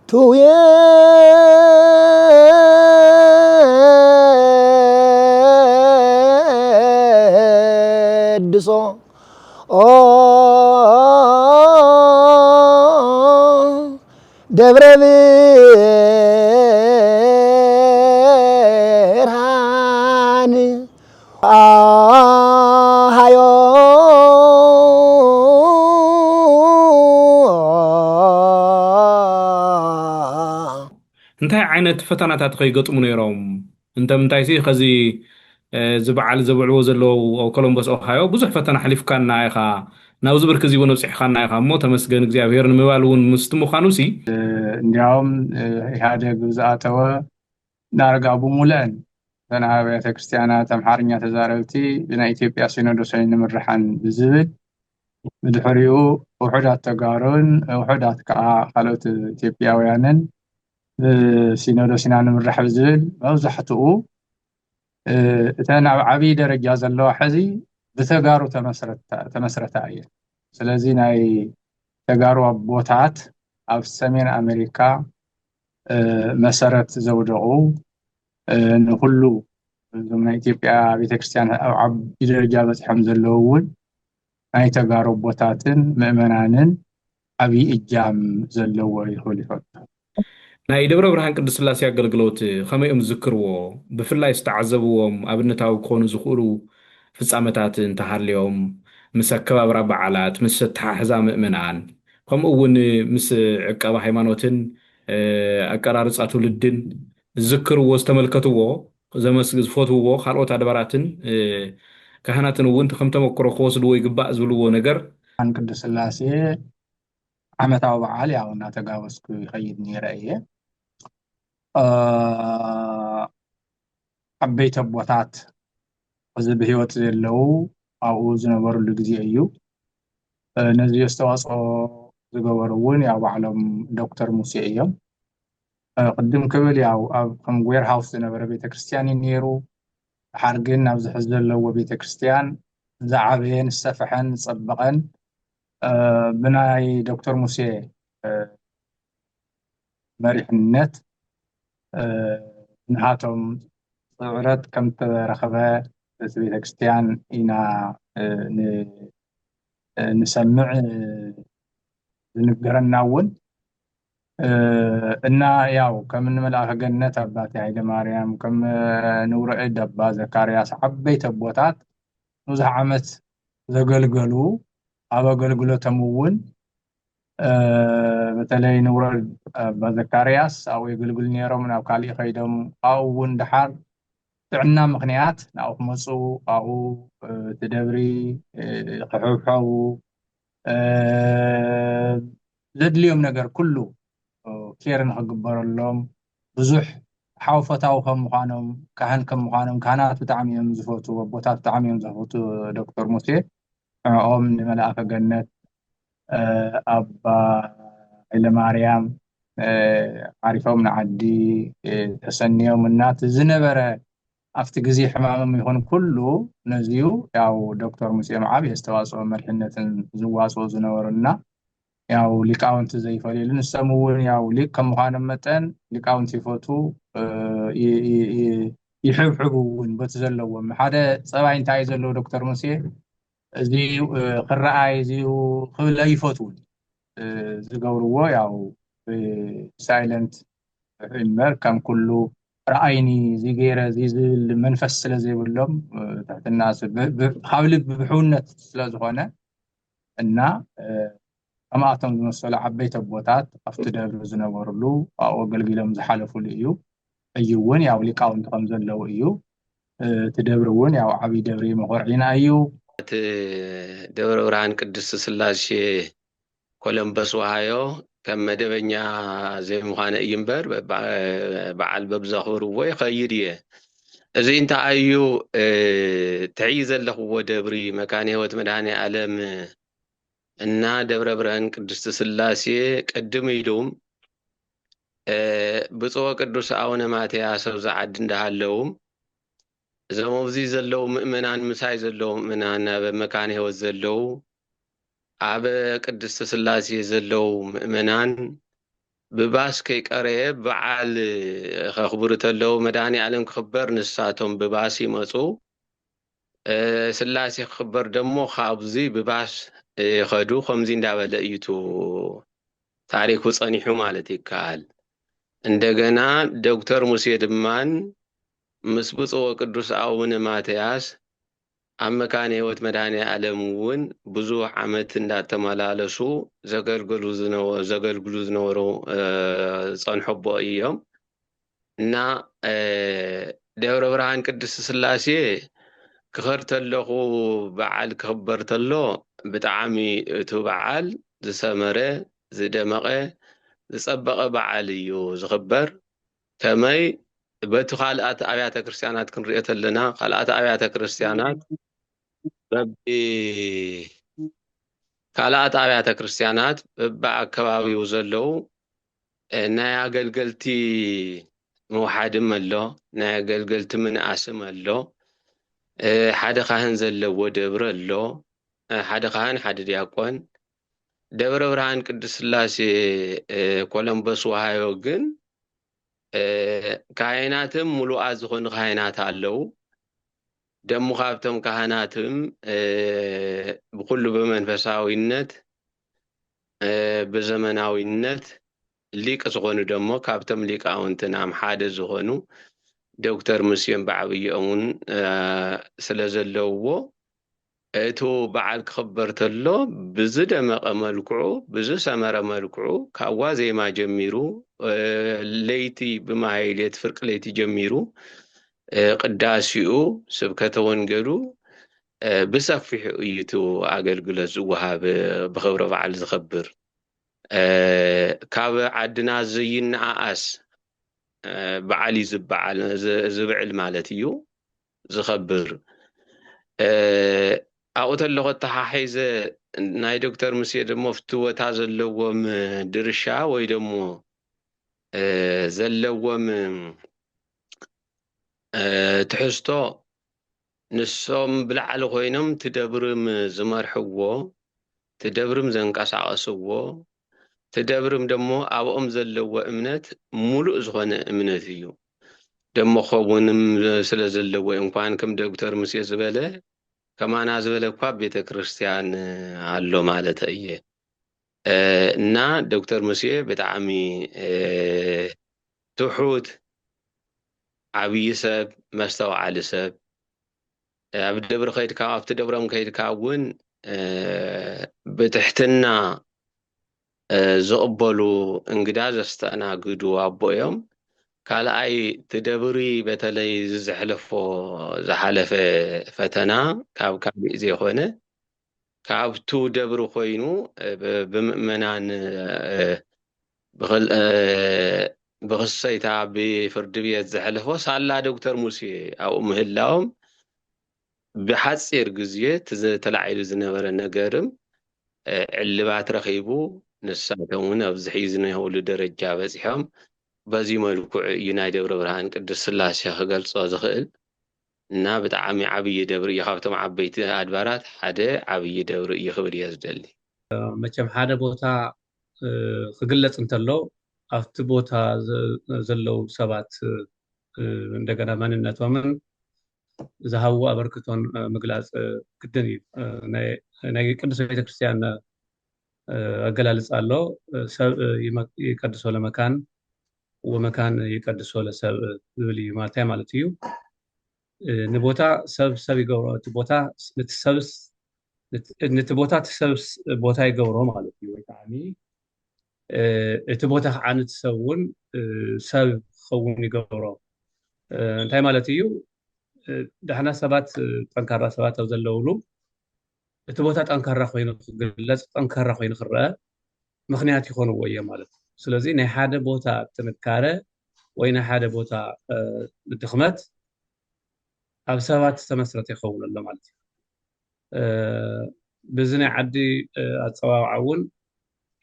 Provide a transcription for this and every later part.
تويدسو دبر برهان هايو እንታይ ዓይነት ፈተናታት ከይገጥሙ ነይሮም እንተ ምንታይ ሲ ከዚ ዝበዓል ዘብዕልዎ ዘለዉ ኣብ ኮሎምቦስ ኦሃዮ ብዙሕ ፈተና ሓሊፍካና ኢኻ ናብ ዝብርክ እዚ እውን ኣብፂሕካና ኢኻ እሞ ተመስገን እግዚኣብሔር ንምባል እውን ምስቲ ምዃኑ ሲ እንዲያውም ኢህአደግ ዝኣተወ ዳርጋ ብሙሉአን እተን ኣብያተ ክርስቲያናት ኣምሓርኛ ተዛረብቲ ብናይ ኢትዮጵያ ሲኖዶሳዊ ንምርሓን ብዝብል ብድሕሪኡ ውሑዳት ተጋሩን ውሑዳት ከዓ ካልኦት ኢትዮጵያውያንን ብሲኖዶስና ንምራሕ ብዝብል መብዛሕትኡ እተን ኣብ ዓብዪ ደረጃ ዘለዋ ሕዚ ብተጋሩ ተመስረታ እየን። ስለዚ ናይ ተጋሩ ኣቦታት ኣብ ሰሜን ኣሜሪካ መሰረት ዘውደቑ ንኩሉ እዞም ናይ ኢትዮጵያ ቤተክርስትያን ኣብ ዓብዪ ደረጃ በፂሖም ዘለዉ እውን ናይ ተጋሩ ኣቦታትን ምእመናንን ዓብዪ እጃም ዘለዎ ይኽእል ይፈቱ። ናይ ደብረ ብርሃን ቅዱስ ስላሴ ኣገልግሎት ከመይ እዮም ዝዝክርዎ ብፍላይ ዝተዓዘብዎም ኣብነታዊ ክኾኑ ዝኽእሉ ፍጻመታት እንተሃልዮም ምስ ኣከባብራ በዓላት ምስ ኣተሓሕዛ ምእመናን ከምኡ እውን ምስ ዕቀባ ሃይማኖትን ኣቀራርፃ ትውልድን ዝዝክርዎ ዝተመልከትዎ ዝፈትውዎ ካልኦት ኣድባራትን ካህናትን እውን ከም ተመክሮ ክወስድዎ ይግባእ ዝብልዎ ነገር ቅዱስ ስላሴ ዓመታዊ በዓል ያው እናተጋበዝኩ ይኸይድ ነይረ እየ ዓበይቲ ኣቦታት እዚ ብሂወት ዘለው ኣብኡ ዝነበሩሉ ግዜ እዩ ነዚ ኣስተዋፅኦ ዝገበሩ እውን ያው ባዕሎም ዶክተር ሙሴ እዮም ቅድም ክብል ያው ኣብ ከም ዌር ሃውስ ዝነበረ ቤተክርስትያን እዩ ነይሩ ድሓር ግን ኣብዚ ሕዚ ዘለዎ ቤተክርስትያን ዝዓበየን ዝሰፍሐን ዝፀበቐን ብናይ ዶክተር ሙሴ መሪሕነት ንሃቶም ፅዕረት ከም ተረኸበ እቲ ቤተክርስትያን ኢና ንሰምዕ ዝንገረና እውን እና ያው ከም ንመልኣኸ ገነት ኣባቴ ሃይለ ማርያም ከም ንውረዕድ ኣባ ዘካርያስ ዓበይቲ ኣቦታት ብዙሕ ዓመት ዘገልገሉ ኣብ ኣገልግሎቶም እውን በተለይ ንውረዕድ ኣባ ዘካርያስ ኣብኡ የገልግሉ ነይሮም ናብ ካሊእ ከይዶም ኣብኡ እውን ድሓር ጥዕና ምክንያት ናብኡ ክመፁ ኣብኡ እቲ ደብሪ ክሕብሕቡ ዘድልዮም ነገር ኩሉ ኬር ንክግበረሎም ብዙሕ ሓውፈታዊ ከም ምዃኖም ካህን ከም ምዃኖም ካህናት ብጣዕሚ እዮም ዝፈትዉ ኣቦታት ብጣዕሚ እዮም ዝፈትዉ ዶክተር ሙሴ ንዕኦም ንመልኣከ ገነት ኣባ ሃይለማርያም ዓሪፎም ንዓዲ ተሰኒዮም እናት ዝነበረ ኣብቲ ግዜ ሕማሞም ይኹን ኩሉ ነዚዩ ያው ዶክተር ሙሴ ዓብዪ ኣስተዋፅኦ መሪሕነትን ዝዋፅኡ ዝነበሩና ያው ሊቃውንቲ ዘይፈልየሉ ንሶም እውን ያው ሊቅ ከም ምዃኖም መጠን ሊቃውንቲ ይፈትዉ ይሕብሕቡ እውን በቲ ዘለዎም ሓደ ፀባይ እንታይ እዩ ዘለዎ ዶክተር ሙሴ እዚ ክረኣይ እዚኡ ክብል ኣይፈትውን ዝገብርዎ ያው ሳይለንት እምበር ከም ኩሉ ረኣይኒ እዚ ገይረ እዚ ዝብል መንፈስ ስለ ዘይብሎም ትሕትና ካብ ልቢ ብሕውነት ስለዝኾነ እና ከምኣቶም ዝመሰሉ ዓበይቲ ኣቦታት ኣብቲ ደብሪ ዝነበሩሉ ኣብኡ ኣገልጊሎም ዝሓለፉሉ እዩ እዩ እውን ያው ሊቃውንቲ ከም ዘለው እዩ እቲ ደብሪ እውን ያው ዓብዪ ደብሪ መኮርዒና እዩ እቲ ደብረ ብርሃን ቅድስት ስላሴ ኮሎምበስ ወሃዮ ከም መደበኛ ዘይምዃነ እዩ እምበር በዓል በብዘኽብርዎ ይኸይድ እየ እዚ እንታይ እዩ ትዕይ ዘለኽዎ ደብሪ መካነ ህይወት መድኃኔ ዓለም እና ደብረ ብርሃን ቅድስት ስላሴ ቅድም ኢሉም ብፁዕ ቅዱስ ኣቡነ ማትያስ ኣብ ዝዓዲ እንዳሃለዉ እዞም ኣብዚ ዘለዉ ምእመናን ምሳይ ዘለዉ ምእመናን ኣብ መካነ ህይወት ዘለዉ ኣብ ቅድስት ስላሴ ዘለዉ ምእመናን بباس كي قريه بعال خخبر تلو مداني علم خبر نساتهم بباسي مصو سلاسي خبر دمو خابزي بباس خدو خمزين دابل ايتو تاريخ وصنيحو مالتي كال عندنا دكتور موسى دمان مسبوط وقدوس أبونا ماتياس أما كان هيوت مداني علمون بزوح عمت እንዳተመላለሱ ዘገልግሉ ዝነበሩ ጸንሖቦ እዮም እና ደብረ ብርሃን ቅድስት ስላሴ ክኸር ተለኹ በዓል ክኽበር ተሎ ብጣዕሚ እቲ በዓል ዝሰመረ ዝደመቐ ዝጸበቐ በዓል እዩ ዝኽበር ከመይ በቲ ካልኣት ኣብያተ ክርስቲያናት ክንሪኦ ተለና ካልኣት ኣብያተ ክርስቲያናት ካልኣት ኣብያተ ክርስቲያናት በብኣከባቢው ዘለው ናይ ኣገልገልቲ መውሓድም ኣሎ ናይ ኣገልገልቲ ምንኣስም ኣሎ ሓደ ካህን ዘለዎ ደብረ ኣሎ ሓደ ካህን ሓደ ዲያቆን ደብረ ብርሃን ቅዱስ ስላሴ ኮሎምበስ ወሃዮ ግን ካህናትም ሙሉኣት ዝኾኑ ካህናት ኣለው ደሞ ካብቶም ካህናትም ብኩሉ በመንፈሳዊነት በዘመናዊነት ሊቅ ዝኾኑ ደሞ ካብቶም ሊቃውንትና ሓደ ዝኾኑ ዶክተር ሙስየም ባዕብዮምን ስለዘለውዎ እቱ በዓል ክኽበር ተሎ ብዝደመቐ መልክዑ ብዝሰመረ መልክዑ ካብ ዋዜማ ጀሚሩ ለይቲ ብማይሌት ፍርቂ ለይቲ ጀሚሩ ቅዳሲኡ ስብከተ ወንጌሉ ብሰፊሑ እዩ እቲ ኣገልግሎት ዝወሃብ ብኽብረ በዓል ዝኽብር ካብ ዓድና ዘይነኣኣስ በዓል እዩ ዝብዕል ማለት እዩ ዝኽብር ኣብኡ ተለኹ ተሓሒዘ ናይ ዶክተር ሙሴ ደሞ ፍትወታ ዘለዎም ድርሻ ወይ ደሞ ዘለዎም ትሕዝቶ ንሶም ብላዕሊ ኮይኖም ትደብርም ዝመርሕዎ ትደብርም ዘንቀሳቀስዎ ትደብርም ደሞ ኣብኦም ዘለዎ እምነት ሙሉእ ዝኾነ እምነት እዩ ደሞ ኸውንም ስለ ዘለዎ እንኳን ከም ዶክተር ሙሴ ዝበለ ከማና ዝበለ እኳ ቤተ ክርስቲያን ኣሎ ማለት እየ እና ዶክተር ሙሴ ብጣዕሚ ትሑት ዓብይ ሰብ መስተውዓሊ ሰብ ኣብ ደብሪ ከይድካ ኣብቲ ደብሮም ከይድካ እውን ብትሕትና ዝቕበሉ እንግዳ ዘስተኣናግዱ ኣቦ እዮም ካልኣይ ትደብሪ በተለይ ዝሓለፈ ፈተና ካብ ካልእ ዘይኮነ ካብቱ ደብሪ ኮይኑ ብምእመናን ብኽሰይታ ብፍርዲ ቤት ዘሕለፎ ሳላ ዶክተር ሙሴ ኣብኡ ምህላዎም ብሓፂር ግዜ ተላዒሉ ዝነበረ ነገርም ዕልባት ረኺቡ ንሳቶም እውን ኣብዚ ሒዝናሉ ደረጃ በፂሖም በዚ መልክዑ እዩ ናይ ደብረ ብርሃን ቅዱስ ስላሴ ክገልፆ ዝኽእል እና ብጣዕሚ ዓብይ ደብሪ እዩ ካብቶም ዓበይቲ ኣድባራት ሓደ ዓብይ ደብሪ እዩ ክብል እየ ዝደሊ መቸም ሓደ ቦታ ክግለፅ እንተሎ ኣብቲ ቦታ ዘለው ሰባት እንደገና መንነቶምን ዝሃብዎ ኣበርክቶን ምግላፅ ግድን እዩ ናይ ቅዱስ ቤተክርስትያን ኣገላልፃ ኣሎ ሰብ ይቀድሶ ለመካን ወመካን ይቀድሶ ለሰብ ዝብል እዩ ማለት እዩ ንቦታ ሰብ ይገብሮ እቲ ቦታ ነቲ ቦታ ትሰብስ ቦታ ይገብሮ ማለት እዩ ወይ ከዓኒ እቲ ቦታ ከዓ ንትሰብ እውን ሰብ ክኸውን ይገብሮ እንታይ ማለት እዩ ደሕና ሰባት ጠንካራ ሰባት ኣብ ዘለውሉ እቲ ቦታ ጠንካራ ኮይኑ ክግለፅ ጠንካራ ኮይኑ ክረአ ምክንያት ይኾንዎ እዮም ማለት እዩ ስለዚ ናይ ሓደ ቦታ ጥንካረ ወይ ናይ ሓደ ቦታ ድኽመት ኣብ ሰባት ዝተመስረተ ይኸውን ኣሎ ማለት እዩ ብዚ ናይ ዓዲ ኣፀዋውዓ እውን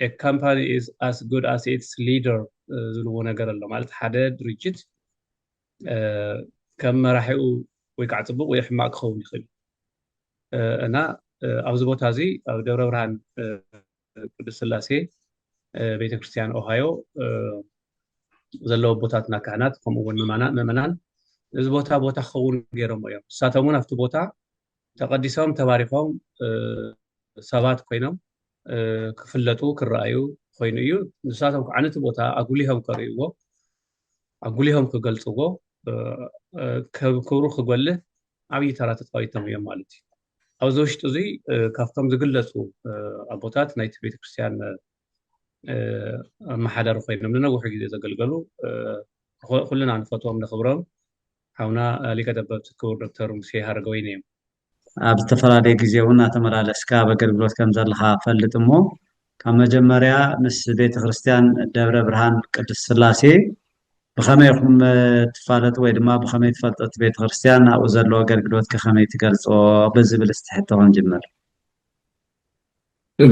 a company is as good as its leader ዝልዎ ነገር ኣሎ ማለት ሓደ ድርጅት ከም መራሒኡ ወይ ከዓ ፅቡቅ ወይ ሕማቅ ክኸውን ይኽእል እና ኣብዚ ቦታ እዚ ኣብ ደብረ ብርሃን ቅዱስ ስላሴ ቤተክርስቲያን ኦሃዮ ዘለዎ ቦታትና ካህናት ከምኡውን ምእመናን እዚ ቦታ ክኸውን ገይሮም እዮም ንሳቶም ኣብቲ ቦታ ተቀዲሶም ተባሪኾም ሰባት ኮይኖም ክፍለጡ ክረአዩ ኮይኑ እዩ ንሳቶም ዓነቲ ቦታ ኣጉሊሆም ከርእይዎ ኣጉሊሆም ክገልጽዎ ክብሩ ክጎልህ ዓብይ ተራ ተጠቂቶም እዮም ማለት እዩ ኣብዚ ውሽጢ እዚ ካብቶም ዝግለጹ ኣቦታት ናይቲ ቤተክርስትያን ማሕደር ኮይኖም ንነዊሕ ግዜ ዘገልገሉ ኩልና ንፈትዎም ንኽብሮም ሓውና ሊቀ ጠበብት ክቡር ዶክተር ሙሴ ሃረገወይኒ እዮም ኣብ ዝተፈላለየ ግዜ እውን እናተመላለስካ ኣብ ኣገልግሎት ከም ዘለካ ፈልጥ እሞ ካብ መጀመርያ ምስ ቤተክርስትያን ደብረ ብርሃን ቅድስት ስላሴ ብኸመይ ኢኹም ትፋለጡ ወይ ድማ ብኸመይ ትፈልጡ ቤተክርስትያን ኣብኡ ዘሎ ኣገልግሎት ከመይ ትገልጾ ብዝብል እስቲ ክንጅምር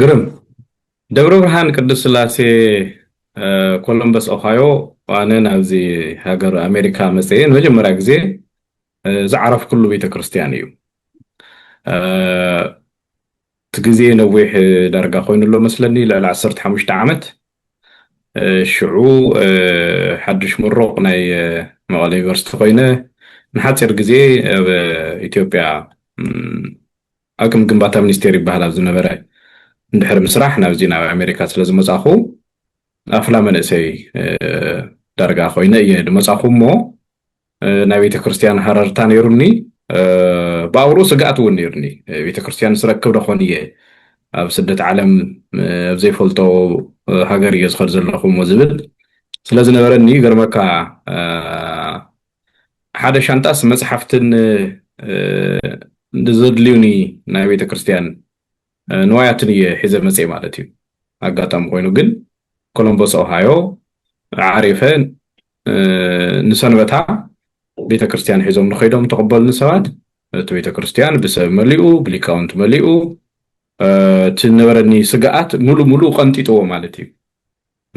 ግርም ደብረ ብርሃን ቅድስት ስላሴ ኮሎምበስ ኦሃዮ ዋነ ናብዚ ሃገር ኣሜሪካ መጽየን መጀመርያ ግዜ ዝዓረፍ ኩሉ ቤተክርስትያን እዩ ትግዜ ነዊሕ ዳርጋ ኮይኑሎ መስለኒ ልዕሊ 15 ዓመት ሽዑ ሓድሽ ምሩቕ ናይ መቐለ ዩኒቨርሲቲ ኮይነ ንሓፂር ግዜ ኣብ ኢትዮጵያ ኣቅም ግንባታ ሚኒስቴር ይበሃል ኣብ ዝነበረ እንድሕር ምስራሕ ናብዚ ናብ ኣሜሪካ ስለ ዝመጻኹ ኣፍላ መንእሰይ ዳርጋ ኮይነ እየ ድመጻኹ እሞ ናይ ቤተክርስትያን ሃረርታ ነይሩኒ ባውሩ ስጋት እውን ነይሩኒ ቤተክርስትያን ስረክብ ደኾን እየ ኣብ ስደት ዓለም ኣብ ዘይፈልጦ ሃገር እየ ዝኸድ ዘለኹም ዝብል ስለ ዝነበረኒ ገርመካ ሓደ ሻንጣስ መጽሓፍትን ዘድልዩኒ ናይ ቤተክርስትያን ንዋያትን እየ ሒዘ መጽእ ማለት እዩ ኣጋጣሚ ኮይኑ ግን ኮሎምበስ ኦሃዮ ዓሪፈ ንሰንበታ ቤተክርስትያን ሒዞም ንኸይዶም ተቀበሉን ሰባት እቲ ቤተክርስትያን ብሰብ መሊኡ ብሊቃውንት መሊኡ ትነበረኒ ስጋኣት ሙሉ ቀንጢጥዎ ማለት እዩ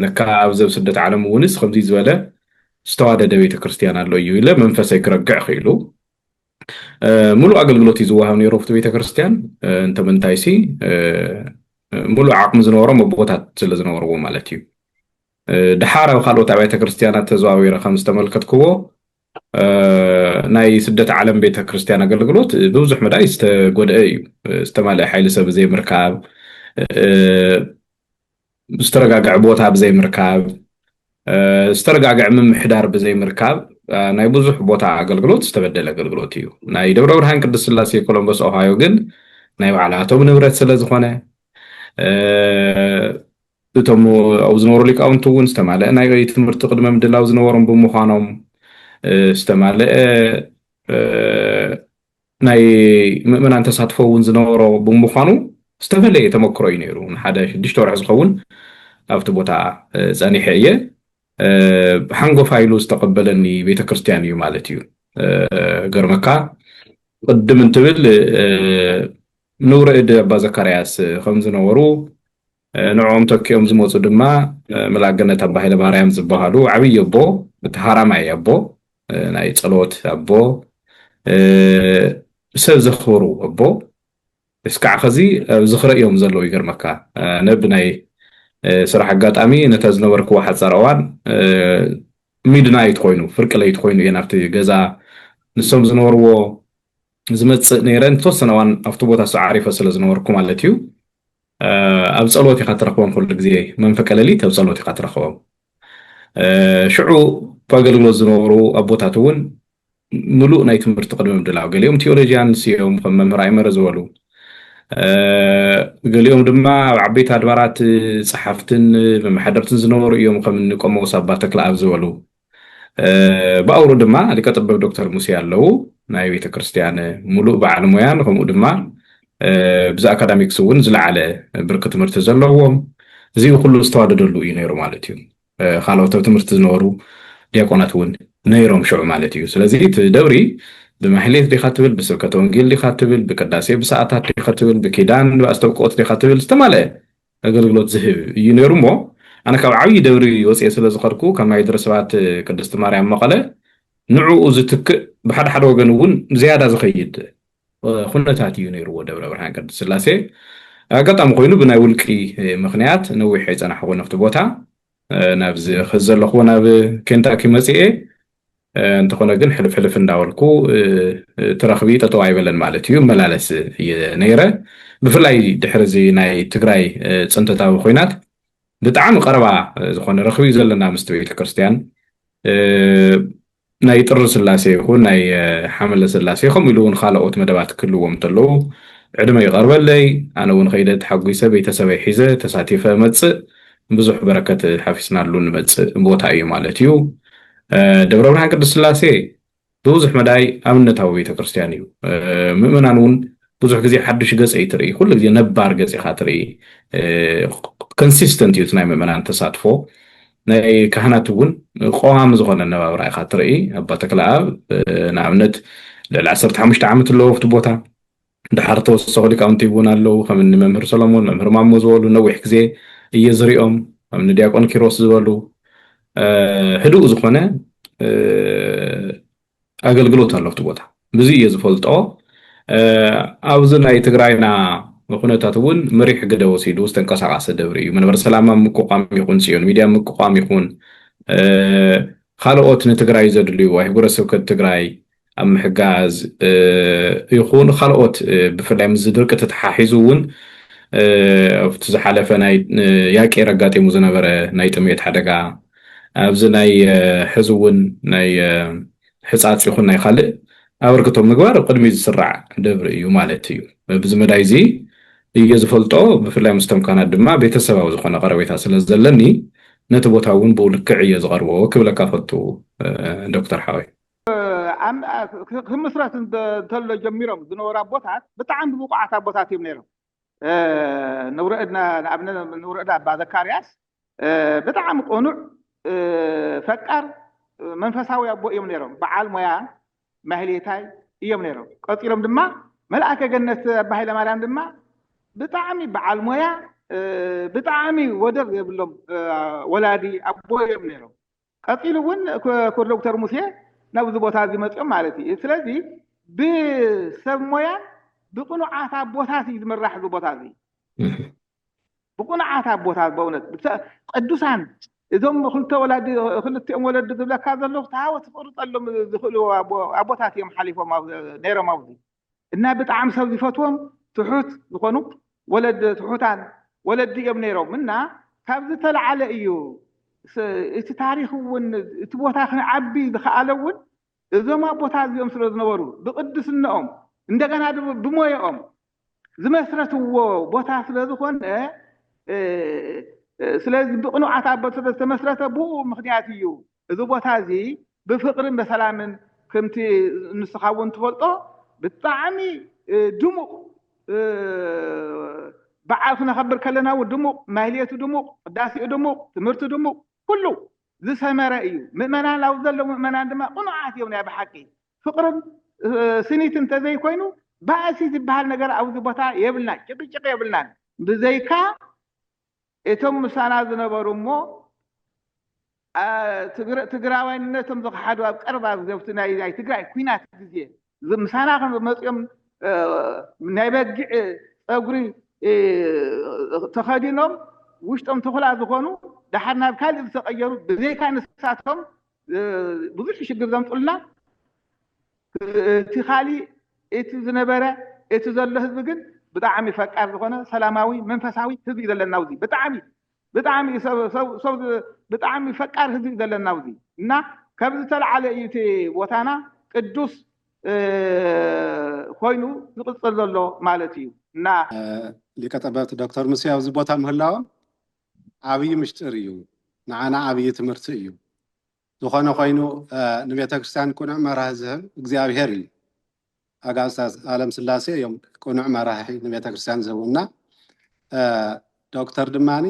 ነካ ኣብ ዘብ ስደት ዓለም ውንስ ከምዚ ዝበለ ዝተዋደደ ቤተክርስትያን ኣሎ እዩ ኢለ መንፈሰይ ክረግዕ ኽኢሉ ሙሉ ኣገልግሎት ይዝወሃብ ነይሩ ኣብቲ ቤተክርስትያን እንተምንታይሲ ሙሉ ዓቅሚ ዝነበሮም ቦታት ስለ ዝነበርዎ ማለት እዩ ድሓር ኣብ ካልኦት ኣብያተ ክርስቲያናት ተዘዋዊረ ከም ዝተመልከትክዎ ናይ ስደት ዓለም ቤተክርስትያን ኣገልግሎት ብብዙሕ መዳይ ዝተጎድአ እዩ ዝተማልአ ሓይሊ ሰብ ዘይምርካብ ዝተረጋግዐ ቦታ ብዘይምርካብ ዝተረጋግዐ ምምሕዳር ብዘይምርካብ ናይ ብዙሕ ቦታ ኣገልግሎት ዝተበደለ ኣገልግሎት እዩ ናይ ደብረ ብርሃን ቅድስት ስላሴ ኮሎምበስ ኦሃዮ ግን ናይ ባዕላቶም ንብረት ስለ ዝኾነ እቶም ኣብ ዝነበሩ ሊቃውንት እውን ዝተማልአ ናይ ትምህርቲ ቅድመ ምድላው ዝነበሮም ብምዃኖም استمالئ ናይ ምእመናን ተሳትፎ እውን ዝነበሮ ብምዃኑ ዝተፈለየ ተመክሮ እዩ ነይሩ ንሓደ 6 ወርሒ ዝኸውን ኣብቲ ቦታ ጸኒሐ እየ ሓንጎ ፋይሉ ዝተቀበለኒ ቤተክርስትያን እዩ ማለት እዩ ገርመካ ቅድም እንትብል ንውረድ ኣባ ዘካርያስ ከም ዝነበሩ ንዖም ተኪኦም ዝመፁ ድማ መላገነት ኣባ ሃይለ ማርያም ዝበሃሉ ዓብይ ኣቦ ተሃራማይ ኣቦ ናይ ጸሎት ኣቦ ሰብ ዘኽብሩ ኣቦ እስካዕ ኸዚ ዝኽረእዮም ዘለዉ ይገርመካ ነብናይ ስራሕ ኣጋጣሚ ነታ ዝነበርክዎ ሓፃር እዋን ሚድናይት ኮይኑ ፍርቅለይት ኮይኑ እየ ናብቲ ገዛ ንሶም ዝነበርዎ ዝመፅእ ነይረን ተወሰነ እዋን ኣብቲ ቦታ ሰዓሪፈ ስለ ዝነበርኩ ማለት እዩ ኣብ ጸሎት ኢኻ ትረኽቦም ኩሉ ግዜ መንፈቀ ሌሊት ኣብ ጸሎት ኢኻ ትረኽቦም ሽዑ ኣገልግሎት ዝነበሩ ኣቦታት እውን ሙሉእ ናይ ትምህርቲ ቅድመ ምድላው ገሊኦም ቴዎሎጂያንስ እዮም ከም መምህር ኣይመረ ዝበሉ ገሊኦም ድማ ዓበይቲ ኣድባራት ጸሓፍትን መምሓደርትን ዝነበሩ እዮም ከም ንቆሞስ ኣባ ተክለኣብ ዝበሉ ባውሩ ድማ ሊቀ ጠበብ ዶክተር ሙሴ ኣለዉ ናይ ቤተ ክርስቲያን ሙሉእ በዓል ሞያን ከምኡ ድማ ብዛ ኣካዳሚክስ እውን ዝለዓለ ብርኪ ትምህርቲ ዘለዎም እዚ ኩሉ ዝተዋደደሉ እዩ ነይሩ ማለት እዩ ካልኦት ትምህርቲ ዝነበሩ ዲያቆናት እውን ነይሮም ሽዑ ማለት እዩ ስለዚ እቲ ደብሪ بمحليت دي خاتبل بسبكة ونجيل دي خاتبل بكداسي بساعتات دي خاتبل بكيدان باستوقات دي خاتبل استماله أقولت زهب ينيرمو أنا كعوي دوري وسي أسئلة زخركو كما يدرس وقت كدست ماريام مقالة نوع زتك بحد حد وجنون زيادة زخيد خلنا تاتي ينيرو دوري برهان كدست سلاسي ኣጋጣሚ ኮይኑ ብናይ ውልቂ ምክንያት ነዊሕ ይፀናሕኩ ነፍቲ ቦታ ናብዚ ክዘለኹ ናብ ኬንታኪ መፅኤ እንተኾነ ግን ሕልፍ እንዳወልኩ ትረኽቢ ጠጠው ኣይበለን ማለት እዩ መላለስ እየ ነይረ ብፍላይ ድሕሪ ናይ ትግራይ ፅንተታዊ ኩናት ብጣዕሚ ቀረባ ዝኾነ ረኽቢ ዘለና ምስቲ ቤተክርስትያን ናይ ጥሪ ስላሴ ይኹን ናይ ሓመለ ስላሴ ከምኡ ኢሉ እውን ካልኦት መደባት ክህልዎም እንተለዉ ዕድመ ይቐርበለይ ኣነ እውን ከይደ ተሓጒሰ ቤተሰበይ ሒዘ ተሳቲፈ መፅእ ብዙሕ በረከት ሓፊስናሉ ንመፅእ ቦታ እዩ ማለት እዩ ደብረ ብርሃን ቅዱስ ስላሴ ብዙሕ መዳይ ኣብነታዊ ቤተክርስትያን እዩ ምእመናን እውን ብዙሕ ግዜ ሓድሽ ገጽ ይትርኢ ኩሉ ግዜ ነባር ገጽ ኢኻ ትርኢ ኮንሲስተንት እዩ ናይ ምእመናን ተሳትፎ ናይ ካህናት እውን ቆዋሚ ዝኾነ ነባብራ ኢኻ ትርኢ ኣባ ተክለኣብ ንኣብነት ልዕሊ 15 ዓመት ኣለዎ ኣብቲ ቦታ ድሓር ተወሰኺ ሊቃውንቲ እውን ኣለዉ ከምኒ መምህር ሰሎሞን መምህር ማሞ ዝበሉ ነዊሕ ግዜ እየ ዝሪኦም ከምኒ ዲያቆን ኪሮስ ዝበሉ ህዱእ ዝኾነ ኣገልግሎት ኣሎ ኣብቲ ቦታ ብዙ እየ ዝፈልጦ ኣብዚ ናይ ትግራይና ኩነታት እውን መሪሕ ግደ ወሲዱ ዝተንቀሳቐሰ ደብሪ እዩ መንበረ ሰላማ ምቁቋም ይኹን ጽዮን ሚድያ ምቁቋም ይኹን ካልኦት ንትግራይ ዘድልዩ ኣህጉረ ስብከት ትግራይ ኣብ ምሕጋዝ ይኹን ካልኦት ብፍላይ ምስ ድርቂ ተተሓሒዙ እውን ኣብቲ ዝሓለፈ ናይ ያቄ ረጋጢሙ ዝነበረ ናይ ጥሜት ሓደጋ ኣብዚ ናይ ሕዚ እውን ናይ ሕፃፅ ይኹን ናይ ካልእ ኣበርክቶም ምግባር ቅድሚ ዝስራዕ ደብሪ እዩ ማለት እዩ ብዚ መዳይ እዚ እየ ዝፈልጦ ብፍላይ ምስ ተምካናት ድማ ቤተሰባዊ ዝኾነ ቀረቤታ ስለ ዘለኒ ነቲ ቦታ እውን ብውልክዕ እየ ዝቐርቦ ክብለካ ፈቱ ዶክተር ሓወይ ክምስረት እንተሎ ጀሚሮም ዝነበሩ ኣቦታት ብጣዕሚ ብቑዓት ኣቦታት እዮም ነይሮም ንውረድና ንኣብነት ንውረድ ኣባ ዘካርያስ ብጣዕሚ ቁኑዕ ፈቃር መንፈሳዊ ኣቦ እዮም ነይሮም በዓል ሞያ ማህሌታይ እዮም ነይሮም ቀፂሎም ድማ መልአከ ገነት ኣባ ሃይለማርያም ድማ ብጣዕሚ በዓል ሞያ ብጣዕሚ ወደር የብሎም ወላዲ ኣቦ እዮም ነይሮም ቀፂሉ እውን ክቡር ዶክተር ሙሴ ናብዚ ቦታ እዚ መፅኦም ማለት እዩ ስለዚ ብሰብ ሞያን ብቁኑዓት ኣቦታት እዩ ዝምራሕ እዚ ቦታ እዚ ብቁኑዓት ኣቦታት በእውነት ቅዱሳን እዞም ክልቲኦም ወለዲ ዝብለካ ዘለኹ ታወት ትቆርፀሎም ዝኽእሉ ኣቦታት እዮም ሓሊፎም ነይሮም ኣብዚ እና ብጣዕሚ ሰብ ዝፈትዎም ትሑት ዝኾኑ ወለዲ ትሑታን ወለዲ እዮም ነይሮም እና ካብ ዝተለዓለ እዩ እቲ ታሪክ እውን እቲ ቦታ ክዓቢ ዝኸኣለ እውን እዞም ኣቦታት እዚኦም ስለ ዝነበሩ ብቅድስነኦም እንደገና ብሞየኦም ዝመስረትዎ ቦታ ስለ ዝኾነ ስለዚ ብቕኑዓት ኣቦት ስለ ዝተመስረተ ብኡ ምክንያት እዩ እዚ ቦታ እዚ ብፍቅርን በሰላምን ከምቲ ንስኻ እውን ትፈልጦ ብጣዕሚ ድሙቕ በዓል ክነኸብር ከለና እውን ድሙቕ ማህሌቱ ድሙቕ ቅዳሴኡ ድሙቕ ትምህርቲ ድሙቕ ኩሉ ዝሰመረ እዩ ምእመናን ኣብኡ ዘሎ ምእመናን ድማ ቁኑዓት እዮም ናይ ብሓቂ ፍቅርን ስኒት እንተዘይኮይኑ ባእሲ ዝበሃል ነገር ኣብዚ ቦታ የብልናን ጭቅጭቅ የብልናን ብዘይካ እቶም ምሳና ዝነበሩ እሞ ትግራዋይነቶም ዝኸሓዱ ኣብ ቀረባ ግዜ ናይ ትግራይ ኩናት ግዜ ምሳና መፅኦም ናይ በጊዕ ፀጉሪ ተኸዲኖም ውሽጦም ተኹላ ዝኾኑ ድሓር ናብ ካልእ ዝተቐየሩ ብዘይካ ንሳቶም ብዙሕ ሽግር ዘምፅሉና እቲ ካሊእ እቲ ዝነበረ እቲ ዘሎ ህዝቢ ግን ብጣዕሚ ፈቃር ዝኾነ ሰላማዊ መንፈሳዊ ህዝቢ ዘለና ውዚ ብጣዕሚ ሰብ ብጣዕሚ ፈቃር ህዝቢ ዘለና ውዚ እና ካብ ዝተለዓለ እዩ እቲ ቦታና ቅዱስ ኮይኑ ዝቕፅል ዘሎ ማለት እዩ እና ሊቀ ጠበብት ዶክተር ሙሴ ኣብዚ ቦታ ምህላዎም ዓብዪ ምስጢር እዩ ንዓና ዓብዪ ትምህርቲ እዩ ዝኾነ ኮይኑ ንቤተ ክርስቲያን ቁኑዕ መራሒ ዝህብ እግዚኣብሔር እዩ ኣጋብስታ ዓለም ስላሴ እዮም ቁኑዕ መራሒ ንቤተ ክርስቲያን ዝህቡና ዶክተር ድማኒ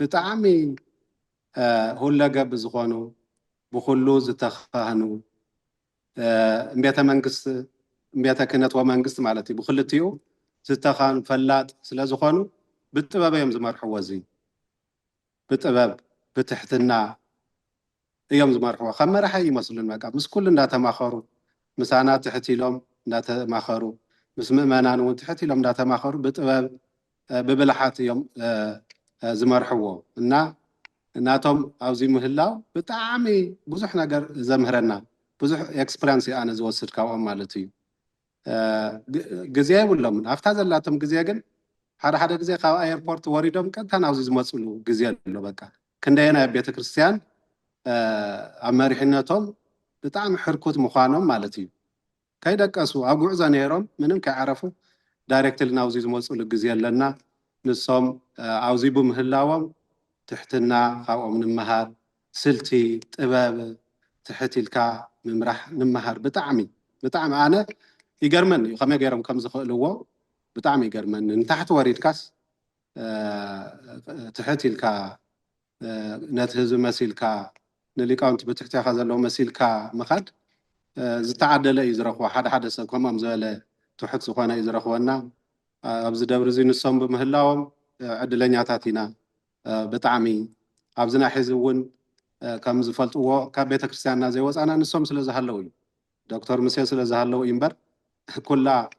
ብጣዕሚ ሁለገብ ዝኾኑ ብኩሉ ዝተኻህኑ ቤተ መንግስት ቤተ ክህነት ወመንግስት ማለት እዩ ብክልቲኡ ዝተኻህኑ ፈላጥ ስለ ዝኾኑ ብጥበብ እዮም ዝመርሕዎ እዚ ብጥበብ ብትሕትና እዮም ዝመርሕዎ ከም መራሒ ይመስሉን በቃ ምስ ኩሉ እንዳተማኸሩ ምሳና ትሕት ኢሎም እንዳተማኸሩ ምስ ምእመናን እውን ትሕት ኢሎም እንዳተማኸሩ ብጥበብ ببلحات يوم زمرحوه እናቶም ኣብዚ ምህላው ብጣዕሚ ብዙሕ ነገር ዘምህረና ብዙሕ ኤክስፐሪንስ ኣነ ዝወስድ ካብኦም ማለት እዩ ግዜ የብሎምን ኣብታ ዘላቶም ግዜ ግን ሓደ ግዜ ካብ ኤርፖርት ወሪዶም ቀጥታ ናብዚ ዝመፅሉ ግዜ ኣሎ በቃ ክንደየና ቤተክርስትያን ኣብ መሪሕነቶም ብጣዕሚ ሕርኩት ምዃኖም ማለት እዩ ከይደቀሱ ኣብ ጉዕዞ ነይሮም ምንም ከይዓረፉ ዳይሬክትሊ ናብዚ ዝመፅሉ ግዜ ኣለና ንሶም ኣብዚ ብምህላዎም تحتنا خاوم نمهار سلتي طباب تحتيلك ممرح نمهار بطعمي أنا يجرمن خمي جرم كم زخلوه بطعمي يجرمن من تحت وريد كاس تحتيلك نتهز مسيلك نلي كانت بتحتي هذا لو مسيلك مخد زتعدل يزرخوا حد سب كم زاله تحت سخانة يزرخونا أبز دبر زين الصنب بمهلاهم عدلنياتاتنا بطعمي أبزنا حزون كم زفلتوا كبيت كريستياننا زي وز أنا نسوم سلا زهلوي دكتور مسيا سلا زهلوي إمبر كلها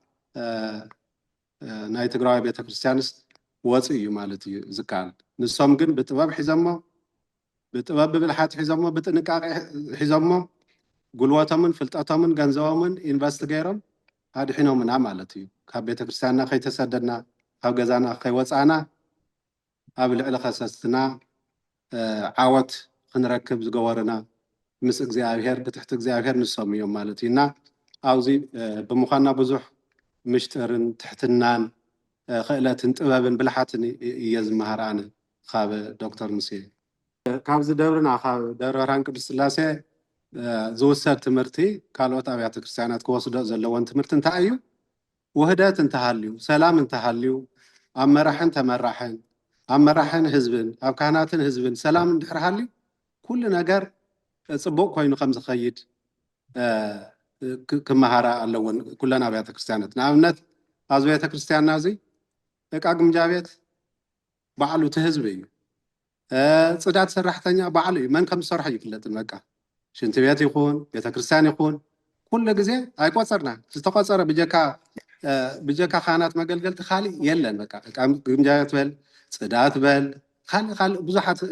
نايت قراءة بيت كريستيانس وصي مالتي زكال نسوم جن بتباب حزمه بتباب بالحات حزمه بتنقاق حزمه قلواتهم فلتاتهم جنزوهم إنفستيجيرهم هذا حينهم من عملتي كبيت كريستياننا خي تسددنا خو جزانا خي وصانا قبل على خصصنا عوت خنركب زجوارنا مس እግዚአብሔር بتحت እግዚአብሔር نسوم يوم مالتينا أوزي بمخنا بزح مشترن تحتنان خيلاتن طبابن بلحاتن يزمهرانا خاب دكتور مسي كابز دورنا خاب دور رانك بالسلاسة زوسر تمرتي كالوت أبيات كريستيانات كوسد زلوان تمرتن تأيو وهدات انتهاليو سلام انتهاليو أمرحن تمرحن أمرحن حزبن أو كهناتن حزبن سلام اندحرهالي كل نجار صبوق كوينو خمس خيد كمهارة اللون كلنا بيات كريستيانات نعمت از بيات كريستيان نازي اقاقم جابيت بعلو تهزبي صدات سرحتنيا بعلو من كم سرح يفلت المكة شنت بيات يكون بيات كريستيان يكون كل جزء اي قصرنا استقصر بجاكا خانات مقلقلت خالي يلا المكة اقاقم جابيت بل صدات بل خال بزحت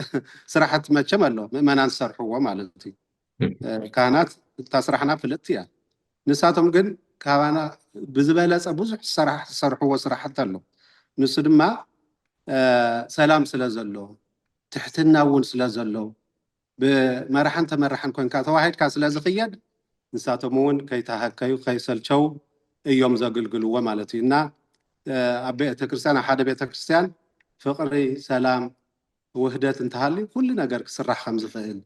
سرحت ما تشمله ما ننصر هو مالتي كانت تسرحنا فلتيا نساتهم جن كوانا بزبالة بزح سرح هو سرحت له نسدما سلام سلازلو تحتنا ون سلازلو بمرحن تمرحن كون كاتو واحد كاسلازخيد نساتهم ون كي تهكيو خيسل شو يوم زقلقلوا مالتي إننا أبيت كريستيان حدا بيت كريستيان فقري سلام وحدة انتهالي كلنا جرك سرح خمس خيل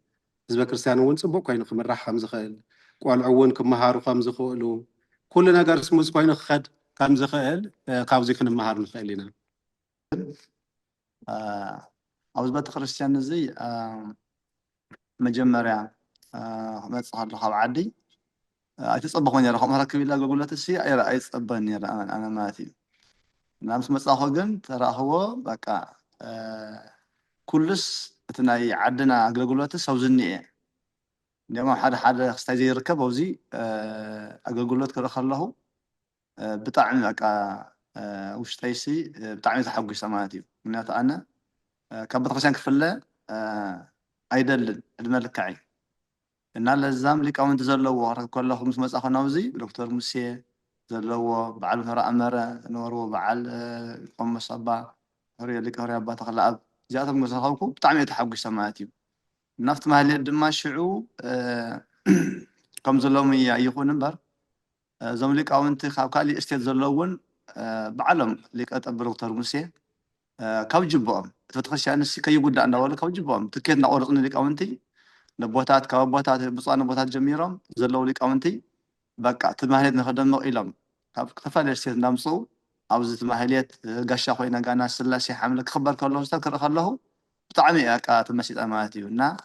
إذا كريستيان ون سبوك كاين خمرح خمس خيل قال عون كمهار خمس خيلو كلنا جرك سموز كاين خد خمس خيل قاوزي كن مهار خيلنا أوز بيت كريستيان زي مجمرة متصحر لخاب عادي أتصبحون يا رقم هركب إلا قولة الشيء أي رأي تصبني يا أنا ماتي نامس متصحر جن ترى هو بقى كلش تناي عدنا أقولة سوزني اليوم حدا استاذ يركب وزي أقولة كذا خله بتاعنا بقى وش تيسي بتاعنا تحقق سماتي من أنا كبت خشان كفلة أيضا الملكعي إن اللزام لك أو أنت زلوا كله خمس مسأخ نوزي دكتور مسيه زلوا بعل نرى أمرة نورو بعل قم صبا هري لك هري أبا تخلأ جاتهم مسخوكم بتعمل تحقق سماتي نفط ما هل دم شعو كم زلوا مية يخون نبر زملك أو أنت خاوكالي استيد زلوون بعلم لك أتبر دكتور مسيه كوجبهم تفتخش أنا كي يقول أنا ولا كوجبهم تكيدنا أورطني لك أو أنتي لبوتات كوبوتات بصانا بوتات جميرة زلوا لك أو أنتي بقى تمهلت نخدم إلهم كفال استيد نامصو أو زت مهليت قشة خوينا قانا سلاسي حملك خبر كله استذكر خله بطعمي أكات المسجد أماتي ونا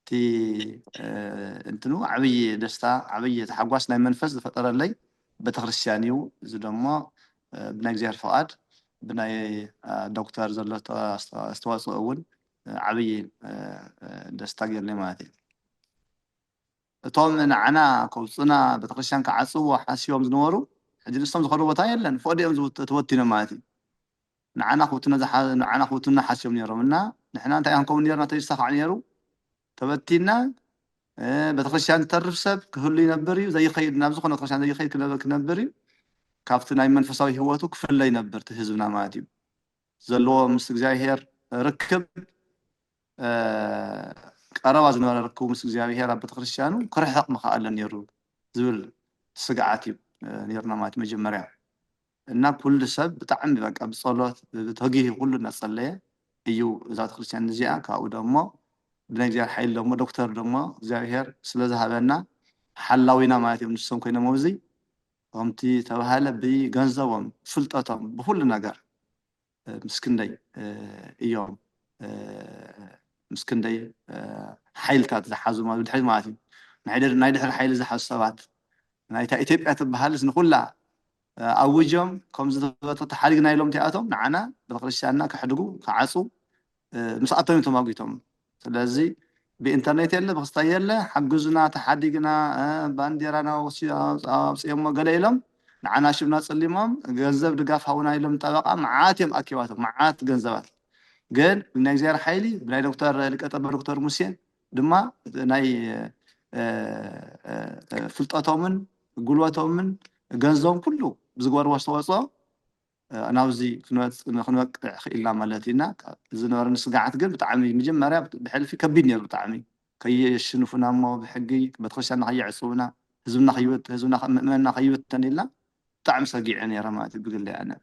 تي انتنو عبي دستا عبي تحقواسنا منفس الفترة اللي بتخرسيانيو زدما بناي زيار فؤاد بناي دكتور زلو استواصل أول عبي دستا قير لي ماتي طول من عنا كوصنا بتخرسيان كعصو وحاسيوم زنورو حجي لسهم زخروا بطايا لن فودي أمزو توتينا ماتي نعنا خوتنا حاسم نيرمنا نحنا انت انكم نيرنا تيسخ عنيرو تبتينا بتخشان ترف سب كل ينبري زي خيد نابز خنا تخشان زي خيد كنبري كافتنا منفساوي هوتو كفل لا ينبر تهزبنا ماتي زلو مس እግዚአብሔር ركب قربا زنبر ركب مس እግዚአብሔር اب بتخشانو كرحق مخالن نيرو زبل سقعاتي نيرنا مات مجمريا እና ኩሉ ሰብ ብጣዕሚ በቃ ብጸሎት ተጊህ ኩሉ እናጸለየ እዩ እዛ ክርስቲያን እዚኣ ካብኡ ደሞ ብናይ እግዚአብሔር ሓይል ደሞ ዶክተር ደሞ እግዚአብሔር ስለዝሃበና ሓላዊና ማለት እዩ ንሶም ኮይኖም ኣብዚ ከምቲ ተባሃለ ብገንዘቦም ፍልጠቶም ብኩሉ ነገር ምስክንደይ እዮም ምስክንደይ ሓይልታት ዝሓዙ ማለት ድሕሪ ማለት እዩ ናይ ድሕሪ ሓይል ዝሓዙ ሰባት ናይታ ኢትዮጵያ ትበሃል ንኩላ أوجهم كم زدت تحرقنا يلوم تياتهم نعنا بالخريستياننا كحدقو كعصو مساعدتهم تماقيتهم لذي بإنترنت يلا بخصتا يلا حجزنا تحدقنا بانديرانا وسيما قليلهم نعنا شبنا تصليمهم جنزب دقاف هونا يلوم طبقة معاتهم أكيواتهم معات جنزبات قال بناي زيار حيلي بناي دكتور لكتب دكتور موسين دما ناي فلطاتهم من قلواتهم من جنزهم كله بزغوار واستوصا انا وزي كنوقع خيلنا مالتينا زنور نسقعت قل بطعمي مجمريا بحلفي كبيد نير بطعمي كي يشنفنا ما بحقي بتخشنا خي عصونا هزمنا خيوت هزمنا منا خيوت تنيلا طعم سقيع يعني رمات بقول لي انا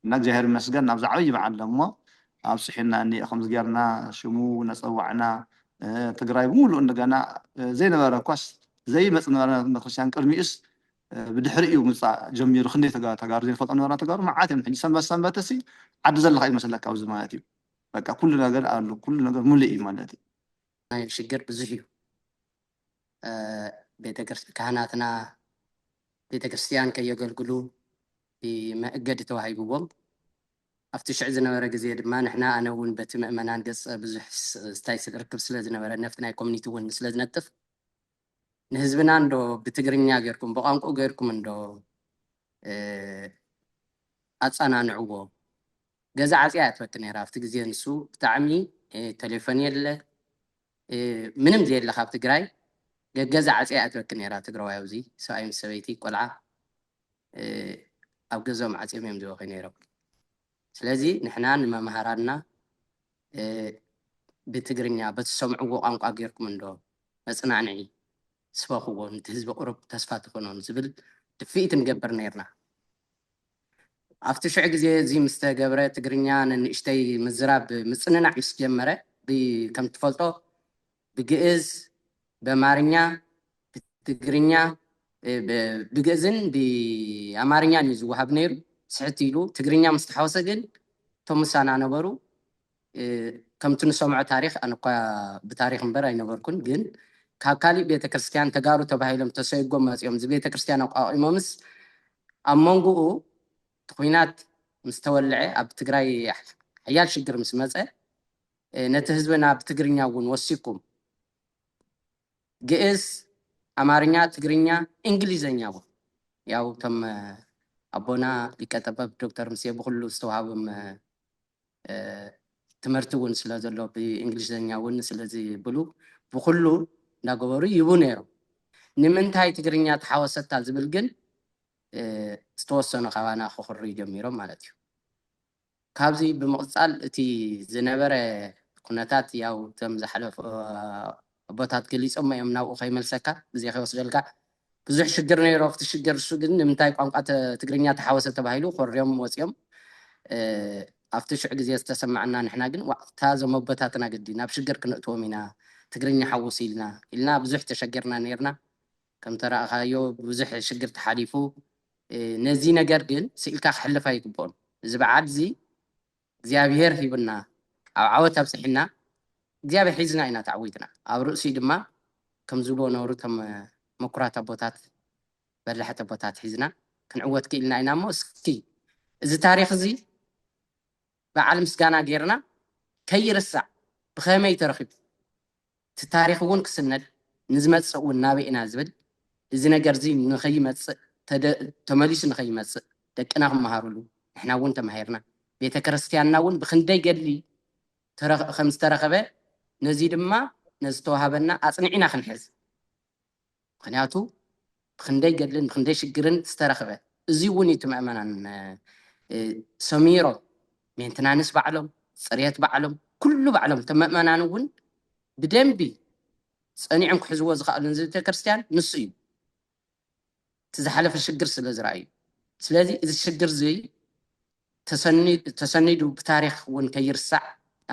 نجهر مسجن ابز عبي معلمه ابصحنا اني خمس جارنا شمو نصوعنا تقراي مولو እንደገና زي نبره كوس زي ما خشان قرميس بدحريو مصا جميرو خندي تغار زين فطن ورا تغار معاتم حي سنبت سي عد زل خاي مسلك او زماتي بقى كل ነገር አሉ كل ነገር ሙሉይ ማለት ናይ ሽግር ብዙሕ እዩ ቤተክርስቲያን ካህናትና ቤተክርስቲያን ከየገልግሉ ብመእገድ ተዋሂብዎም ኣብቲ ሽዕ ዝነበረ ግዜ ድማ ንሕና ኣነ እውን በቲ ምእመናን ገጽ ብዙሕ ስታይ ስርክብ ስለ ዝነበረ ነፍቲ ናይ ኮሚኒቲ እውን ስለ ዝነጥፍ ንህዝብና እንዶ ብትግርኛ ገርኩም በቋንቋ ገርኩም እንዶ ኣጻናንዕዎ ገዛ ዓጽያ ኣትወት ነራ ኣብቲ ግዜ ንሱ ብጣዕሚ ቴሌፎን የለ ምንም ዘየለ ካብ ትግራይ ገዛ ዓጽያ ኣትወት ነራ ትግራዋይ ኣብዚ ሰብኣይ ምስ ሰበይቲ ቆልዓ ኣብ ገዛኦም ዓጽዮም እዮም ዝወኺ ነይሮም ስለዚ ንሕና ንመምሃራንና ብትግርኛ በትሰምዕዎ ቋንቋ ገርኩም እንዶ መጽናዕኒ ስባኽዎ ነቲ ህዝቢ ቁሩብ ተስፋ ትኾኖን ዝብል ድፊት ንገብር ነርና ኣብቲ ሽዕ ግዜ እዚ ምስ ተገብረ ትግርኛ ንእሽተይ ምዝራብ ምጽንናዕ ምስ ጀመረ ከም ትፈልጦ ብግዕዝ በአማርኛ ብትግርኛ ብግዕዝን ብአማርኛን እዩ ዝወሃብ ነይሩ ስሕት ኢሉ ትግርኛ ምስ ተሓወሰ ግን እቶም ምሳና ነበሩ ከምቲ ንሰምዖ ታሪክ ኣነ እኳ ብታሪክ እምበር ኣይነበርኩን ግን ካብ ካሊእ ቤተክርስትያን ተጋሩ ተባሂሎም ተሰይጎም መጽኦም እዚ ቤተክርስትያን ኣቋቂሞምስ ኣብ መንጉኡ ኩናት ምስ ተወልዐ ኣብ ትግራይ ሓያል ሽግር ምስ መጸ ነቲ ህዝብና ብትግርኛ እውን ወሲኩም ግዕዝ አማርኛ ትግርኛ እንግሊዘኛ ያው ተም አቦና ሊቀጠበብ ዶክተር ምሴ ብኩሉ ዝተዋሃቦም ትምህርቲ እውን ስለ ዘሎ ብእንግሊዘኛ እውን ስለዚ ብሉ ብኩሉ እንዳገበሩ ይቡ ነይሩ ንምንታይ ትግርኛ ተሓወሰታ ዝብል ግን ዝተወሰኑ ከባና ክኽሪ ጀሚሮም ማለት እዩ ካብዚ ብምቕጻል እቲ ዝነበረ ኩነታት ያው ተም ዝሓለፈ ቦታት ገሊጾም እዮም ናብኡ ከይመልሰካ ብዘይ ከይወስደልካ ብዙሕ ሽግር ነይሩ ኣብቲ ሽግር እሱ ግን ንምንታይ ቋንቋ ትግርኛ ተሓወሰ ተባሂሉ ኮርዮም ወፅዮም ኣብቲ ሽዕ ግዜ ዝተሰማዕና ንሕና ግን ዋዕታ ዞም ቦታትና ግዲ ናብ ሽግር ክንእትዎም ኢና ትግርኛ ሓውስ ኢልና ብዙሕ ተሸጊርና ነርና ከም ተራእኻዮ ብዙሕ ሽግር ተሓሊፉ ነዚ ነገር ግን ስኢልካ ክሕልፍ ኣይግብኦን እዚ በዓል እዚ እግዚአብሔር ሂብና ኣብ ዓወት ኣብፅሒና እግዚአብሔር ሒዝና ኢና ተዓዊትና ኣብ ርእሲ ድማ ከም ዝብሎ ነብሩ ተም መኩራት ኣቦታት በላሕቲ ኣቦታት ሒዝና ክንዕወት ክኢልና ኢና እሞ እስኪ እዚ ታሪክ እዚ በዓል ምስጋና ጌርና ከይርሳዕ ብኸመይ ተረኺቡ እቲ ታሪክ እውን ክስነድ ንዝመጽእ እውን ናበኢና ዝብል እዚ ነገር እዚ ንኸይመጽእ ተመሊሱ ንኸይመጽእ ደቅና ክመሃሩሉ ንሕና እውን ተማሂርና ቤተ ክርስቲያንና እውን ብክንደይ ገድሊ ከም ዝተረኸበ ነዚ ድማ ነዚ ተዋሃበና ኣጽኒዕና ክንሕዝ ምክንያቱ ብክንደይ ገድልን ብክንደይ ሽግርን ዝተረኸበ እዚ እውን እቲ ምእመናን ሰሚሮም ሜንትናንስ ባዕሎም ፅሬት ባዕሎም ኩሉ ባዕሎም ተመእመናን እውን ብደንቢ ጸኒዖም ክሕዝዎ ዝኽኣሉ ቤተ ክርስቲያን ንሱ እዩ ትዝሓለፈ ሽግር ስለ ዝረኣዩ ስለዚ እዚ ሽግር እዚ ተሰኒዱ ብታሪክ እውን ከይርሳዕ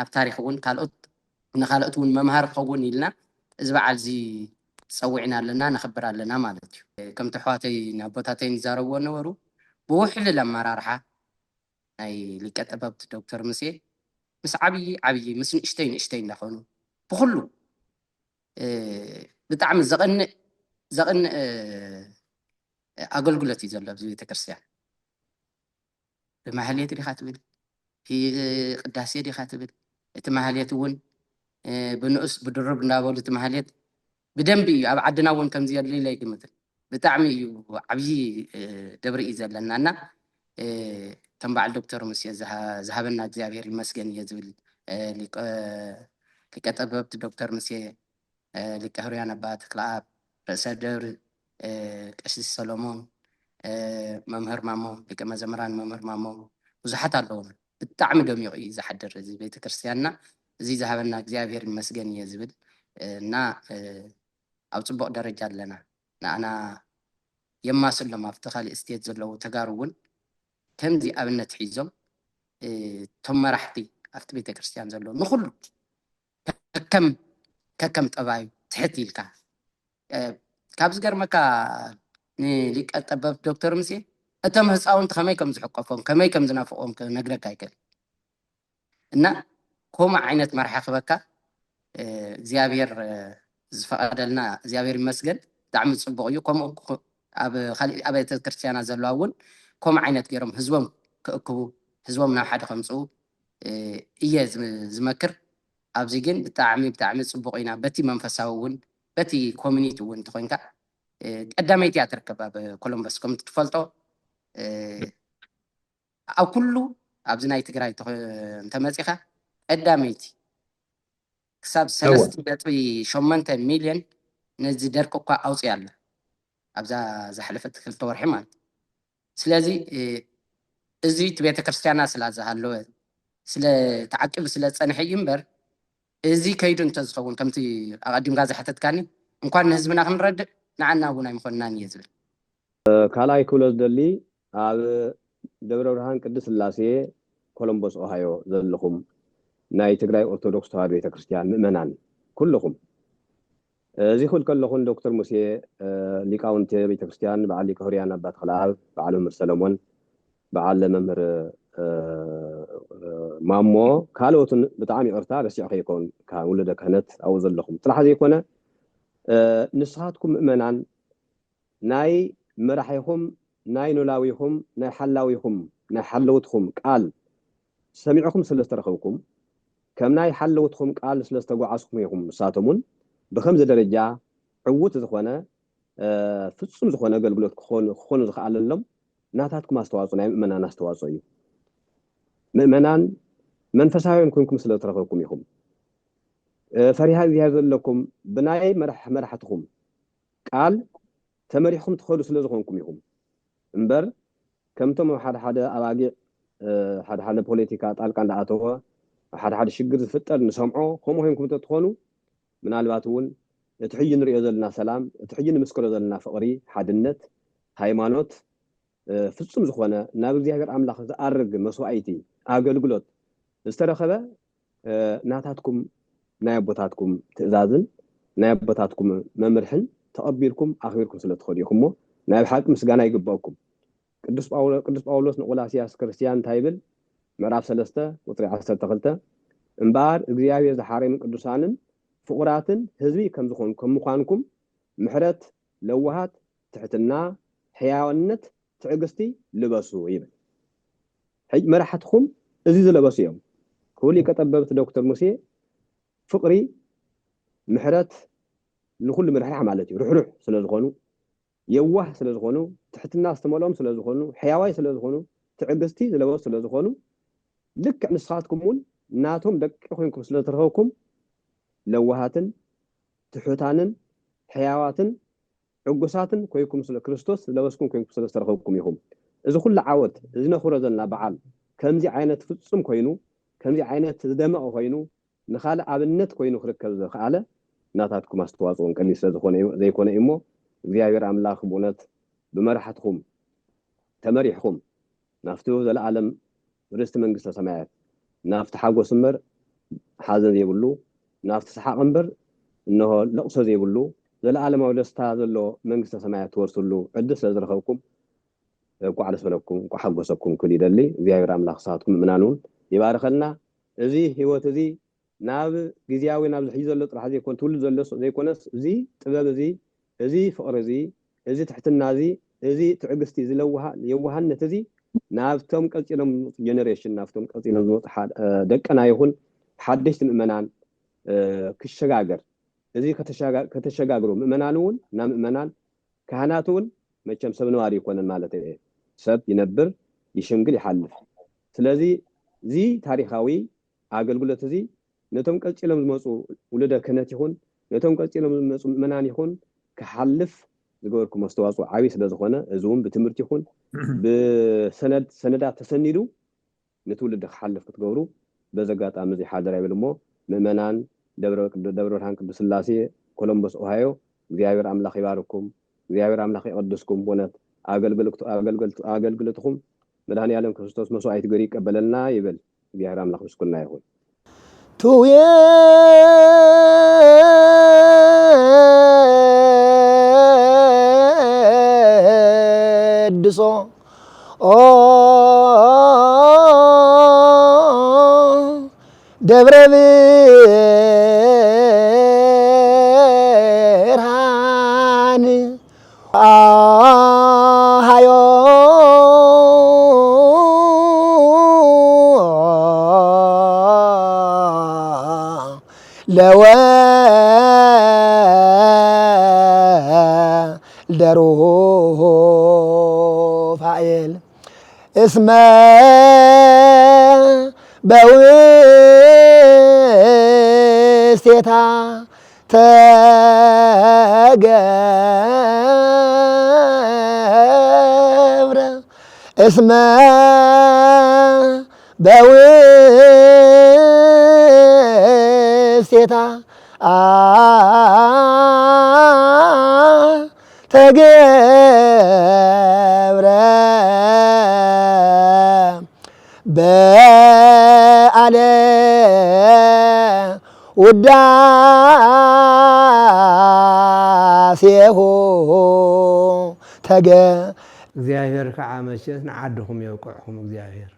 ኣብ ታሪክ እውን ካልኦት እውን መምሃር ክኸውን ኢልና እዚ በዓል እዚ ፀዊዕና ኣለና ነኽብር ኣለና ማለት እዩ ከም ተሕዋተይ ኣቦታተይ ይዛረብዎ ነበሩ ብውሕልል ኣመራርሓ ናይ ሊቀ ጠበብቲ ዶክተር ሙሴ ምስ ዓብይ ምስ ንእሽተይ እንዳኾኑ ብኩሉ ብጣዕሚ ዘቕንእ ኣገልግሎት እዩ ዘሎ ኣብዚ ቤተክርስትያን ብማህሌት ዲኻ ትብል ቅዳሴ ዲኻ ትብል እቲ ማህሌት እውን ብንኡስ ብድርብ እንዳበሉ እቲ ማህሌት ብደንቢ እዩ ኣብ ዓድና እውን ከምዚ የድልይ ኣይግምትን ብጣዕሚ እዩ ዓብይ ደብሪ እዩ ዘለናና ከም በዓል ዶክተር ሙሴ ዝሃበና እግዚኣብሔር ይመስገን እየ ዝብል ሊቀ ጠበብቲ ዶክተር ሙሴ ሊቀ ህሩያን ኣባ ተክለኣብ ርእሰ ደብሪ ቀሲስ ሰሎሞን መምህር ማሞ ሊቀ መዘምራን መምህር ማሞ ብዙሓት ኣለዉ ብጣዕሚ ደሚቑ እዩ ዝሓድር እዚ ቤተክርስትያንና እዚ ዝሃበና እግዚኣብሔር ይመስገን እየ ዝብል እና ኣብ ፅቡቅ ደረጃ ኣለና ንኣና የማስሎም ኣብቲ ካሊእ ስቴት ዘለዉ ተጋሩ እውን ከምዚ ኣብነት ሒዞም እቶም መራሕቲ ኣብቲ ቤተክርስትያን ዘለዉ ንኩሉ ከከም ጠባዩ ትሕት ኢልካ ካብ ዝገርመካ ንሊቀ ጠበብቲ ዶክተር ሙሴ እቶም ህፃውንቲ ከመይ ከም ዝሕቀፎም ከመይ ከም ዝናፍቆም ክነግረካ ኣይክእል እና ከምኡ ዓይነት መርሓ ክበካ እግዚኣብሔር ዝፈቀደልና እግዚኣብሔር ይመስገን ብጣዕሚ ፅቡቅ እዩ ከምኡ ኣብ ካሊእ ኣብያተ ክርስትያናት ዘለዋ እውን ከምኡ ዓይነት ገይሮም ህዝቦም ክእክቡ ህዝቦም ናብ ሓደ ከምፅኡ እየ ዝመክር ኣብዚ ግን ብጣዕሚ ፅቡቅ ኢና በቲ መንፈሳዊ እውን በቲ ኮሚኒቲ እውን እንተኮይንካ ቀዳመይቲ እያ ትርከብ ኣብ ኮሎምበስ ከም ትፈልጦ ኣብ ኩሉ ኣብዚ ናይ ትግራይ እንተመፂኻ ቀዳመይቲ ክሳብ 3.8 ሚልዮን ነዚ ደርቂ እኳ ኣውፅእ ኣላ ኣብዛ ዝሓለፈት 2 ወርሒ ማለት ስለዚ እዚ እቲ ቤተክርስትያና ስላዝሃለወ ስለተዓቂቡ ስለዝፀንሐ እዩ እምበር እዚ ከይዱ እንተዝኸውን ከምቲ ኣቐዲምካ ዝሓተትካኒ እንኳን ንህዝብና ክንረድእ ንዓና እውን ኣይምኾንናን እየ ዝብል ካልኣይ ክብሎ ዝደሊ ኣብ ደብረ ብርሃን ቅድስት ስላሴ ኮሎምቦስ ኦሃዮ ዘለኹም ናይ ትግራይ ኦርቶዶክስ ተዋህዶ ቤተክርስትያን ምእመናን ኩልኹም እዚ ክብል ከለኹን ዶክተር ሙሴ ሊቃውንቲ ቤተክርስትያን በዓል ሊቀ ህሩያን ኣባ ተክለኣብ በዓል መምህር ሰሎሞን በዓል መምህር ማሞ ካልኦትን ብጣዕሚ ይቅርታ ረሲዕ ከይኮን ካብ ውሉደ ክህነት ኣብኡ ዘለኹም ጥራሕ ዘይኮነ ንስኻትኩም ምእመናን ናይ መራሒኹም ናይ ኖላዊኹም ናይ ሓላዊኹም ናይ ሓለውትኩም ቃል ሰሚዕኹም ስለ ዝተረኸብኩም ከም ናይ ሓለውትኩም ቃል ስለ ዝተጓዓዝኩም ኢኹም ንሳቶምን ብከምዚ ደረጃ ዕውት ዝኾነ ፍጹም ዝኾነ ኣገልግሎት ክኾኑ ዝኽኣለሎም ናታትኩም ኣስተዋፅኦ ናይ ምእመናን ኣስተዋፅኦ እዩ ምእመናን መንፈሳውያን ኮይንኩም ስለ ዝተረኸብኩም ኢኹም ፈሪሃ እግዚኣብሔር ዘለኩም ብናይ መራሕትኩም ቃል ተመሪሕኩም ትኸዱ ስለ ዝኾንኩም ኢኹም እምበር ከምቶም ሓደ ኣባጊዕ ሓደ ፖለቲካ ጣልቃ እንዳኣተወ ሓደ ሽግር ዝፍጠር ንሰምዖ ከምኡ ኮይንኩም ትኾኑ ምናልባት እውን እቲ ሕጂ ንሪኦ ዘለና ሰላም እቲ ሕጂ ንምስክሮ ዘለና ፍቕሪ ሓድነት ሃይማኖት ፍጹም ዝኾነ ናብ እግዚኣብሔር ኣምላኽ ዝኣርግ መስዋዕቲ ኣገልግሎት ዝተረኸበ ናታትኩም ናይ ኣቦታትኩም ትእዛዝን ናይ ኣቦታትኩም መምርሕን ተቐቢልኩም ኣኽቢርኩም ስለ ትኸዱ ኢኹም እሞ ናይ ሓቂ ምስጋና ይግብአኩም ቅዱስ ጳውሎስ ንቆላስያስ ክርስቲያን እንታይ ይብል ምዕራፍ 3 ቁጥሪ 12 እምበኣር እግዚኣብሔር ዝሓረዩን ቅዱሳንን ፍቑራትን ህዝቢ ከም ምዃንኩም ምሕረት ለዋሃት ትሕትና ሕያውነት ትዕግስቲ ልበሱ ይብል ሕጂ መራሕትኩም እዚ ዝለበሱ እዮም ክቡር ሊቀ ጠበብቲ ዶክተር ሙሴ ፍቕሪ ምሕረት ንኩሉ ምርሕራሕ ማለት እዩ ርሕሩሕ ስለ ዝኾኑ የዋህ ስለ ዝኾኑ ትሕትና ዝተመልኦም ስለ ዝኾኑ ሕያዋይ ስለ ዝኾኑ ትዕግስቲ ዝለበሱ ስለ ዝኾኑ ልክ ንስኻትኩምን ናቶም ደቂ ኮይንኩም ስለተረኸብኩም ለዋሃትን ትሑታንን ሕያዋትን ዕጉሳትን ኮይንኩም ስለ ክርስቶስ ለበስኩም ኮይንኩም ስለተረኸብኩም ኢኹም እዚ ኩሉ ዓወት እዚ ነኽብሮ ዘለና በዓል ከምዚ ዓይነት ፍጹም ኮይኑ ከምዚ ዓይነት ዝደመቐ ኮይኑ ንኻልእ ኣብነት ኮይኑ ክርከብ ዝኸኣለ ናታትኩም ኣስተዋፅኦን ቀሊል ስለዝኾነ ዘይኮነ እሞ እግዚኣብሔር ኣምላኽ ብእውነት ብመራሕትኩም ተመሪሕኩም ናፍቲ ዘለኣለም ርስቲ መንግስተ ሰማያት ናፍቲ ሓጎስ እምበር ሓዘን ዘይብሉ ናፍቲ ሰሓቕ እምበር እንሆ ለቕሶ ዘይብሉ ዘለኣለማዊ ደስታ ዘሎ መንግስተ ሰማያት ትወርስሉ ዕድል ስለዝረኸብኩም እኳ ዓደስበለኩም እኳ ሓጎሰኩም ክብል ይደሊ እግዚኣብሔር ኣምላኽ ንስኻትኩም ምእምናን እውን ይባርከልና እዚ ህይወት እዚ ናብ ግዝያዊ ናብ ዝሕዩ ዘሎ ጥራሕ ዘይኮነ ትውልድ ዘሎ ዘይኮነስ እዚ ጥበብ እዚ እዚ ፍቕሪ እዚ እዚ ትሕትና እዚ እዚ ትዕግስቲ እዚ የዋሃነት እዚ ናብቶም ቀፂሎም ጀነሬሽን ናብቶም ቀፂሎም ዝመፁ ደቀና ይኹን ሓደሽቲ ምእመናን ክሸጋገር እዚ ከተሸጋግሩ ምእመናን እውን ናብ ምእመናን ካህናት እውን መቸም ሰብ ነዋሪ ይኮነን ማለት እዩ ሰብ ይነብር ይሽምግል ይሓልፍ ስለዚ እዚ ታሪኻዊ ኣገልግሎት እዚ ነቶም ቀፂሎም ዝመፁ ውሉደ ክህነት ይኹን ነቶም ቀፂሎም ዝመፁ ምእመናን ይኹን ክሓልፍ ዝገበርኩም ኣስተዋፅኦ ዓብዪ ስለዝኾነ እዚ እውን ብትምህርቲ ይኹን ብሰነዳት ተሰኒዱ ንትውልዲ ክሓልፍ ክትገብሩ በዚ ኣጋጣሚ እዚ ሓደራ ይብል እሞ ምእመናን ደብረ ብርሃን ቅዱስ ስላሴ ኮሎምቦስ ኦሃዮ እግዚአብሔር አምላክ ይባርኩም እግዚአብሔር አምላክ ይቀድስኩም ወነት አገልግሎትኩም መድኃኔ ዓለም ክርስቶስ መስዋዕት ገሪ ይቀበለልና ይብል እግዚአብሔር አምላክ ምስኩና ይሁን ቱየ ድሶ ደብረ ብርሃን ሃዮ ለወ ደሩሁ ፋኤል እስመ በውስቴታ ተገብረ እስመ በውስቴታ ተገብረ በአለ ውዳሴሁ ተገ እግዚአብሔር ከዓ መቸስ ንዓድኹም የውቅዕኹም እግዚአብሔር